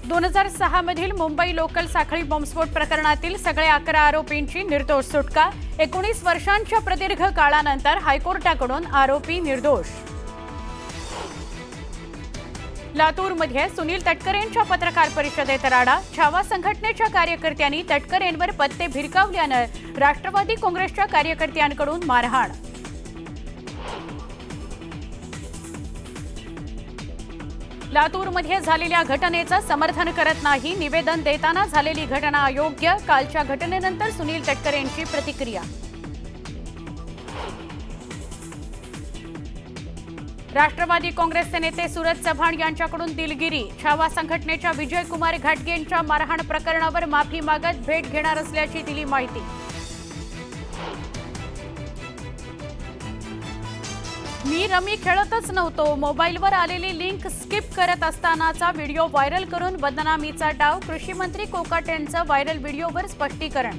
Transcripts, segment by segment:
2006 मधील मुंबई लोकल साखळी बॉम्बस्फोट प्रकरणातील सगळे 11 आरोपींची निर्दोष सुटका। 19 वर्षांच्या प्रदीर्घ काळानंतर हायकोर्टाकडून आरोपी निर्दोष। लातूरमध्ये सुनील तटकरेंच्या पत्रकार परिषदेत राडा। छावा संघटनेच्या कार्यकर्त्यांनी तटकरेंवर पत्ते भिरकावल्याने राष्ट्रवादी काँग्रेसच्या कार्यकर्त्यांकडून मारहाण। लातूरमध्ये झालेल्या घटनेचं समर्थन करत नाही, निवेदन देताना झालेली घटना अयोग्य। कालच्या घटनेनंतर सुनील तटकरेंची प्रतिक्रिया। राष्ट्रवादी काँग्रेसचे नेते सूरज चव्हाण यांच्याकडून दिलगिरी। छावा संघटनेच्या विजयकुमार घाटगेंच्या मारहाण प्रकरणावर माफी मागत भेट घेणार असल्याची दिली माहिती। मी रमी खेळतच नव्हतो, मोबाईलवर आलेली लिंक स्किप करत असतानाचा व्हिडिओ व्हायरल करून बदनामीचा डाव। कृषी मंत्री कोकाटेंचं व्हायरल व्हिडिओवर स्पष्टीकरण।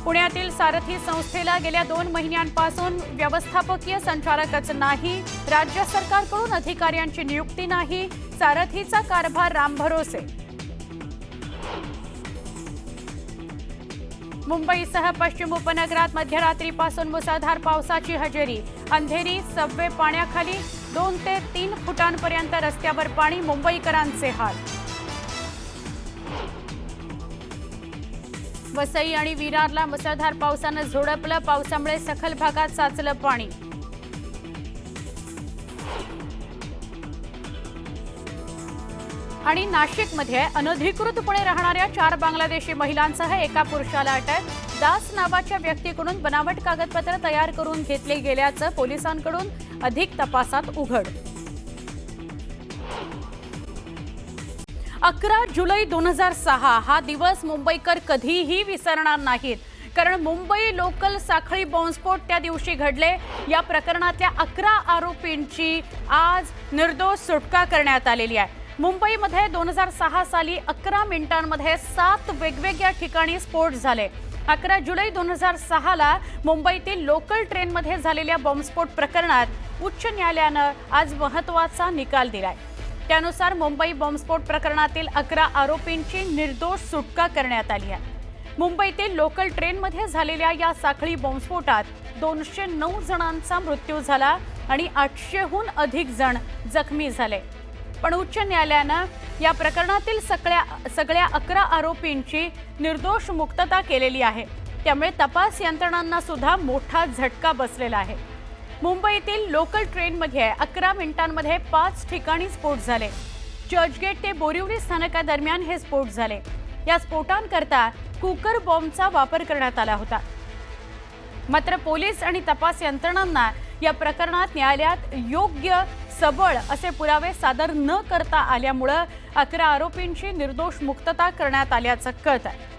पुण्यातील सारथी संस्थेला गेल्या 2 महिन्यांपासून व्यवस्थापकीय संचालकच नाही, राज्य सरकारकडून अधिकाऱ्यांची नियुक्ती नाही, सारथीचा कारभार रामभरोसे। मुंबईसह पश्चिम उपनगरात मध्यरात्रीपासून मुसळधार पावसाची हजेरी। अंधेरी सबवे पाण्याखाली, 2 ते 3 फुटांपर्यंत रस्त्यावर पाणी, मुंबईकरांचे हाल। वसई आणि विरारला मुसळधार पावसानं झोडपलं, पावसामुळे सखल भागात साचलं पाणी। आणि नाशिकमध्ये अनधिकृतपणे राहणाऱ्या 4 बांगलादेशी महिलांसह एका पुरुषाला अटक। दास नावाच्या व्यक्तीकडून बनावट कागदपत्र तयार करून घेतले गेल्याचं पोलिसांकडून अधिक तपासात उघड। 11 जुलै 2006 हा दिवस मुंबईकर कधीही विसरणार नाहीत, कारण मुंबई लोकल साखळी बॉम्बस्फोट त्या दिवशी घडले। या प्रकरणातल्या 11 आरोपींची आज निर्दोष सुटका करण्यात आलेली आहे। मुंबईमध्ये 2006 साली 11 मिनिटांमध्ये 7 वेगवेगळ्या ठिकाणी स्फोट झाले। 11 जुलै 2006ला मुंबईतील लोकल ट्रेनमध्ये झालेल्या बॉम्बस्फोट प्रकरणात उच्च न्यायालयानं आज महत्त्वाचा निकाल दिलाय। त्यानुसार मुंबई बॉम्बस्फोट प्रकरणातील 11 आरोपींची निर्दोष सुटका करण्यात आली आहे। मुंबईतील लोकल ट्रेनमध्ये झालेल्या या साखळी बॉम्बस्फोटात 209 जणांचा मृत्यू झाला आणि 800हून अधिक जण जखमी झाले। पण उच्च न्यायालयानं या प्रकरणातील सगळ्या 11 आरोपींची निर्दोष मुक्तता केलेली आहे। त्यामुळे तपास यंत्रणांना सुद्धा मोठा झटका बसलेला आहे। मुंबईतील लोकल ट्रेनमध्ये 11 मिनिटांमध्ये 5 ठिकाणी स्फोट झाले। चर्चगेट ते बोरिवली स्थानकादरम्यान हे स्फोट झाले। या स्फोटांकरता कुकर बॉम्बचा वापर करण्यात आला होता। मात्र पोलीस आणि तपास यंत्रणांना या प्रकरणात न्यायालयात योग्य सबळ असे पुरावे सादर न करता आल्यामुळे 11 आरोपींची निर्दोष मुक्तता करण्यात आल्याचं कळत आहे।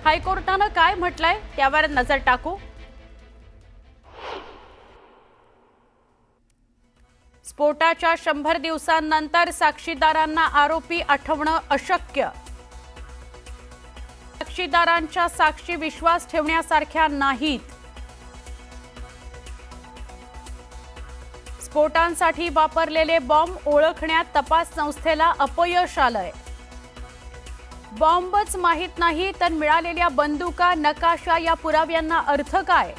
हायकोर्टानं काय म्हटलंय त्यावर नजर टाकू। स्फोटाच्या 100 दिवसांनंतर साक्षीदारांना आरोपी आठवणं अशक्य। साक्षीदारांच्या साक्षी विश्वास ठेवण्यासारख्या नाहीत। स्फोटांसाठी वापरलेले बॉम्ब ओळखण्यात तपास संस्थेला अपयश आलंय। बॉम्बच माहीत नाही तर मिळालेल्या बंदुका, नकाशा या पुराव्यांना अर्थ काय?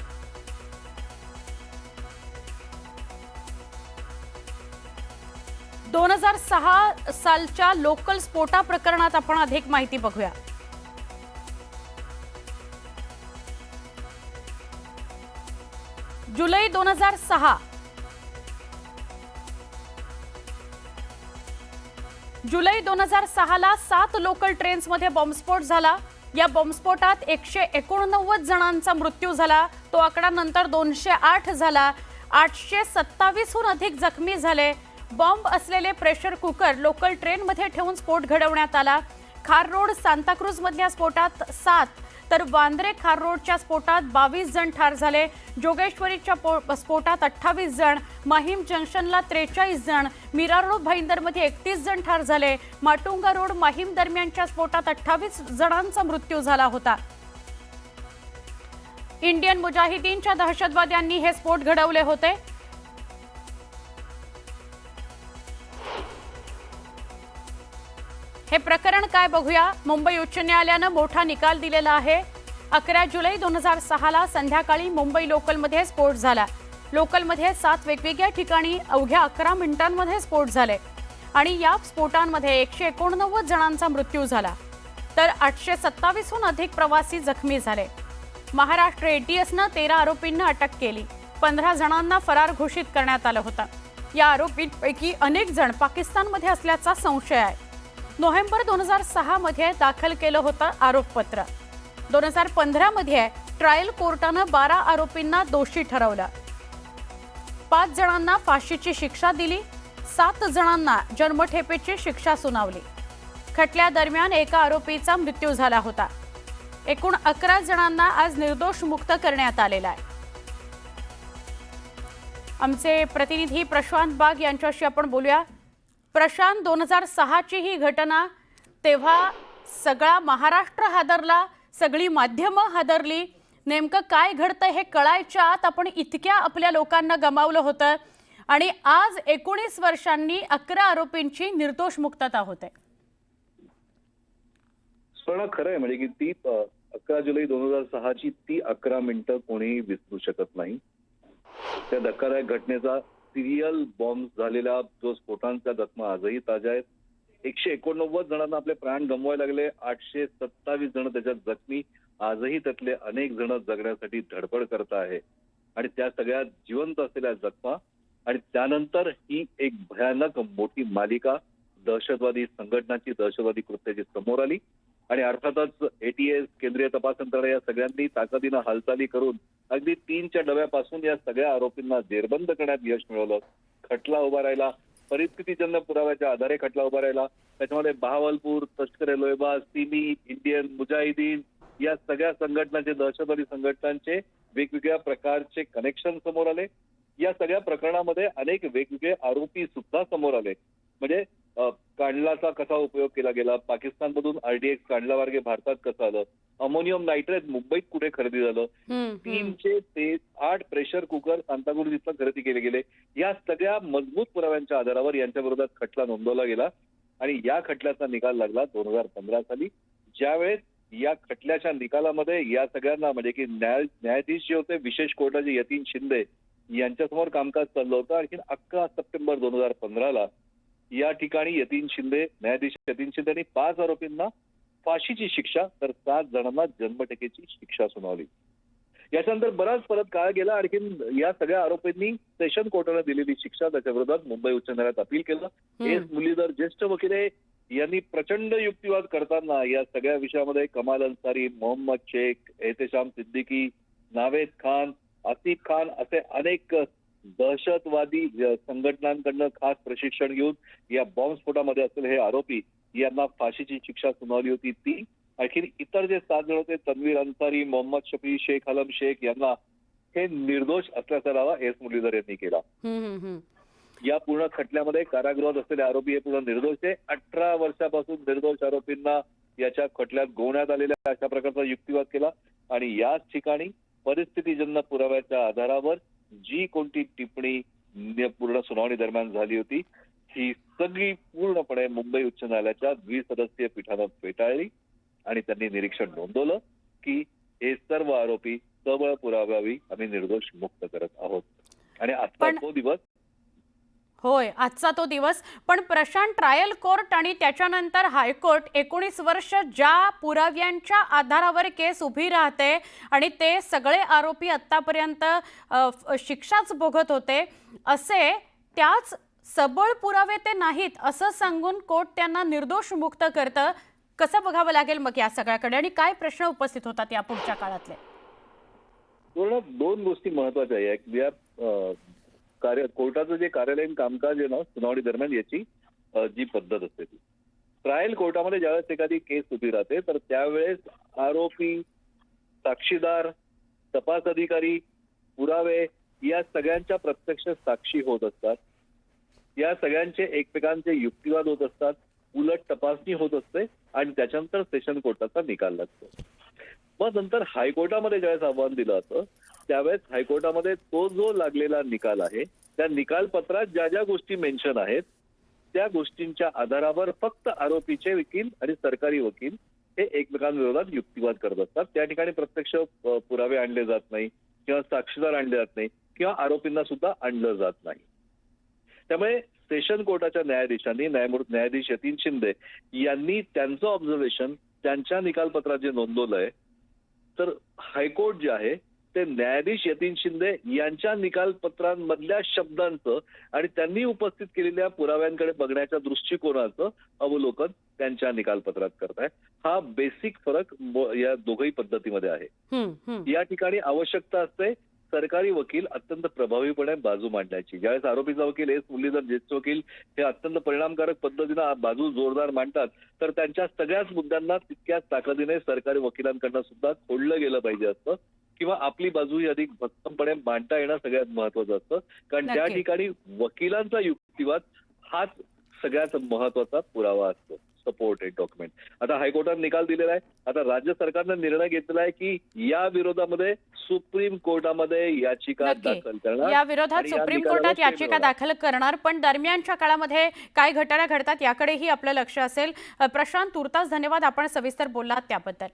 दोन 2006 सालच्या लोकल स्फोटा प्रकरणात आपण अधिक माहिती बघूया। जुलै 2006 जुलै 2006ला 7 लोकल ट्रेन्समध्ये बॉम्बस्फोट झाला। या बॉम्बस्फोटात 189 जणांचा मृत्यू झाला। तो आकडा नंतर 208 झाला। 827हून अधिक जखमी झाले। बॉम्ब असलेले प्रेशर कुकर लोकल ट्रेनमध्ये ठेवून स्फोट घडवण्यात आला। खार रोड सांताक्रूज मधल्या स्फोटात 7 तर वांद्रे खार रोडच्या स्फोटात 22 जण ठार झाले। जोगेश्वरीच्या स्फोटात 28 जण, माहीम जंक्शनला 43 जण, मीरा रोड भाईंदरमध्ये 31 जण ठार झाले। माटुंगा रोड माहीम दरम्यानच्या स्फोटात 28 जणांचा मृत्यू झाला होता। इंडियन मुजाहिदीनच्या दहशतवाद्यांनी हे स्फोट घडवले होते। हे प्रकरण काय बघूया। मुंबई उच्च न्यायालयानं मोठा निकाल दिलेला आहे। 11 जुलै 2006ला संध्याकाळी मुंबई लोकलमध्ये स्फोट झाला। लोकलमध्ये 7 वेगवेगळ्या ठिकाणी अवघ्या 11 मिनिटांमध्ये स्फोट झाले आणि या स्फोटांमध्ये 189 जणांचा मृत्यू झाला तर 827हून अधिक प्रवासी जखमी झाले। महाराष्ट्र एटीएसनं 13 आरोपींना अटक केली। 15 जणांना फरार घोषित करण्यात आलं होतं। या आरोपींपैकी अनेक जण पाकिस्तानमध्ये असल्याचा संशय आहे। नोव्हेंबर 2006 मध्ये दाखल केलं होतं आरोपपत्र। 2015 मध्ये ट्रायल कोर्टानं 12 आरोपींना दोषी ठरवलं। 5 जणांना फाशीची शिक्षा दिली, 7 जणांना जन्मठेपेची शिक्षा सुनावली। खटल्यादरम्यान एका आरोपीचा मृत्यू झाला होता। एकूण 11 जणांना आज निर्दोष मुक्त करण्यात आलेला आहे। आमचे प्रतिनिधी प्रशांत बाग यांच्याशी आपण बोलूया। प्रशांत, 2006 ची ही घटना, तेव्हा सगळा महाराष्ट्र हादरला, सगळी माध्यमं हादरली। नेमकं काय घडतं हे कळायच्या आत आपण इतक्या आपल्या लोकांना गमावलं होतं आणि आज 19 वर्षांनी 11 आरोपींची निर्दोष मुक्तता होते। खरं आहे, म्हणजे की ती 11 जुलै 2006 ची ती 11 मिनिटं कोणीही विसरू शकत नाही। त्या धक्कादायक घटनेचा सिरियल बॉम्ब झालेला जो स्फोटांच्या जखमा आजही ताज्या आहेत। 189 जणांना आपले प्राण गमवावे लागले। 827 जण त्याच्यात जखमी, आजही त्यातले अनेक जण जगण्यासाठी धडपड करत आहे आणि त्या सगळ्या जिवंत असलेल्या जखमा आणि त्यानंतर ही एक भयानक मोठी मालिका दहशतवादी संघटनाची, दहशतवादी कृत्याची समोर आली आणि अर्थातच एटीएस, केंद्रीय तपास यंत्रणा या सगळ्यांनी ताकदीनं हालचाली करून अगदी 3च्या डब्यापासून या सगळ्या आरोपींना जेरबंद करण्यात यश मिळवलं। खटला उभा राहिला, परिस्थितीजन्य पुराव्याच्या आधारे खटला उभा राहिला। त्याच्यामध्ये बहावलपूर, लष्कर-ए-तोयबा, सिमी, इंडियन मुजाहिदीन या सगळ्या संघटनांचे, दहशतवादी संघटनांचे वेगवेगळ्या प्रकारचे कनेक्शन समोर आले। या सगळ्या प्रकरणामध्ये अनेक वेगवेगळे आरोपी सुद्धा समोर आले। म्हणजे कांडलाचा कसा उपयोग केला गेला, पाकिस्तानमधून आरडीएक्स कांडला मार्गे भारतात कसं आलं, अमोनियम नायट्रेट मुंबईत कुठे खरेदी झालं, 3 ते 8 प्रेशर कुकर सांताक्रुझ इथं खरेदी केले गेले। या सगळ्या मजबूत पुराव्यांच्या आधारावर यांच्या विरोधात खटला नोंदवला गेला आणि या खटल्याचा निकाल लागला 2015 साली, ज्यावेळेस या खटल्याच्या निकालामध्ये या सगळ्यांना, म्हणजे की न्यायाधीश जे होते विशेष कोर्टाचे यतीन शिंदे यांच्यासमोर कामकाज चाललं होतं। आणखी 11 सप्टेंबर 2015ला या ठिकाणी न्यायाधीश यतीन शिंदे यांनी 5 आरोपींना फाशीची शिक्षा तर 7 जणांना जन्मठेपेची शिक्षा सुनावली। याच्यानंतर बराच परत काळ गेला। आणखीन या सगळ्या आरोपींनी सेशन कोर्टाने दिलेली शिक्षा त्याच्या विरोधात मुंबई उच्च न्यायालयात अपील केलं। एस मुरलीधर ज्येष्ठ वकील यांनी प्रचंड युक्तिवाद करताना या सगळ्या विषयामध्ये कमाल अन्सारी, मोहम्मद शेख, एहतेशाम सिद्दीकी, नावेद खान, आसिफ खान असे अनेक दहशतवादी संघटनांकडनं खास प्रशिक्षण घेऊन या बॉम्बस्फोटामध्ये असलेले हे आरोपी यांना फाशीची शिक्षा सुनावली होती ती। आणखी इतर जे 7 जण होते, तन्वीर अन्सारी, मोहम्मद शफी, शेख आलम शेख, यांना हे निर्दोष असल्याचा दावा एस मुरलीधर यांनी केला। या पूर्ण खटल्यामध्ये कारागृहात असलेले आरोपी हे पूर्ण निर्दोष आहे। 18 वर्षापासून निर्दोष आरोपींना याच्या खटल्यात गोवण्यात आलेल्या अशा प्रकारचा युक्तिवाद केला आणि याच ठिकाणी परिस्थितीजन्य पुराव्याच्या आधारावर जी कोणती टिप्पणी पूर्ण सुनावणी दरम्यान झाली होती ही सगळी पूर्णपणे मुंबई उच्च न्यायालयाच्या 20 सदस्यीय पीठानं फेटाळली आणि त्यांनी निरीक्षण नोंदवलं की हे सर्व आरोपी सबळ पुराव्यावी आम्ही निर्दोष मुक्त करत आहोत। आणि आजचा तो दिवस, होय, आजचा तो दिवस। पण प्रशांत, ट्रायल कोर्ट आणि त्याच्यानंतर हायकोर्ट 19 वर्ष ज्या पुराव्यांच्या आधारावर केस उभी राहते आणि ते सगळे आरोपी आतापर्यंत शिक्षाच भोगत होते, असे त्याच सबळ पुरावे ते नाहीत असं सांगून कोर्ट त्यांना निर्दोष मुक्त करतं। कसं बघावं लागेल मग या सगळ्याकडे आणि काय प्रश्न उपस्थित होतात या पुढच्या काळातले? दोन गोष्टी महत्वाच्या आहेत। कोर्टाचं जे कार्यालयीन कामकाज आहे ना सुनावणी दरम्यान, याची जी पद्धत असते ती ट्रायल कोर्टामध्ये ज्यावेळेस एखादी केस उभी राहते तर त्यावेळेस आरोपी, साक्षीदार, तपास अधिकारी, पुरावे या सगळ्यांच्या प्रत्यक्ष साक्षी होत असतात। या सगळ्यांचे एकमेकांचे युक्तिवाद होत असतात, उलट तपासणी होत असते आणि त्याच्यानंतर सेशन कोर्टाचा निकाल लागतो। मग नंतर हायकोर्टामध्ये ज्यावेळेस आव्हान दिलं जातं त्यावेळेस हायकोर्टामध्ये तो जो लागलेला निकाल आहे त्या निकालपत्रात ज्या ज्या गोष्टी मेन्शन आहेत त्या गोष्टींच्या आधारावर फक्त आरोपीचे वकील आणि सरकारी वकील हे एकमेकांविरोधात युक्तिवाद करत असतात. त्या ठिकाणी प्रत्यक्ष पुरावे आणले जात नाही किंवा साक्षीदार आणले जात नाही किंवा आरोपींना सुद्धा आणलं जात नाही. त्यामुळे सेशन कोर्टाच्या न्यायाधीशांनी न्यायाधीश यतीन शिंदे यांनी त्यांचं ऑब्झर्वेशन त्यांच्या निकालपत्रात जे नोंदवलंय, तर हायकोर्ट जे आहे ते न्यायाधीश यतीन शिंदे यांच्या निकालपत्रांमधल्या शब्दांचं आणि त्यांनी उपस्थित केलेल्या पुराव्यांकडे बघण्याच्या दृष्टिकोनाचं अवलोकन त्यांच्या निकालपत्रात करत आहे. हा बेसिक फरक या दोघही पद्धतीमध्ये आहे. या ठिकाणी आवश्यकता असते सरकारी वकील अत्यंत प्रभावीपणे बाजू मांडण्याची. ज्यावेळेस आरोपीचा वकील एस मुरलीधर ज्येष्ठ वकील हे अत्यंत परिणामकारक पद्धतीनं बाजू जोरदार मांडतात, तर त्यांच्या सगळ्याच मुद्द्यांना तितक्याच ताकदीने सरकारी वकिलांकडनं सुद्धा खोडलं गेलं पाहिजे असतं किंवा आपली बाजू ही अधिक भक्कमपणे मांडता येणं सगळ्यात महत्वाचं असतं. कारण त्या ठिकाणी वकिलांचा युक्तिवाद हाच सगळ्यात महत्वाचा पुरावा असतो, सपोर्टेड डॉक्युमेंट. आता हायकोर्टाने निकाल दिलेला आहे. आता राज्य सरकारनं निर्णय घेतलेला आहे की या विरोधामध्ये सुप्रीम कोर्टामध्ये याचिका दाखल करणार. या विरोधात सुप्रीम कोर्टात याचिका दाखल करणार. पण दरम्यानच्या काळामध्ये काय घटना घडतात याकडेही आपलं लक्ष असेल. प्रशांत, तुर्तास धन्यवाद, आपण सविस्तर बोललात त्याबद्दल.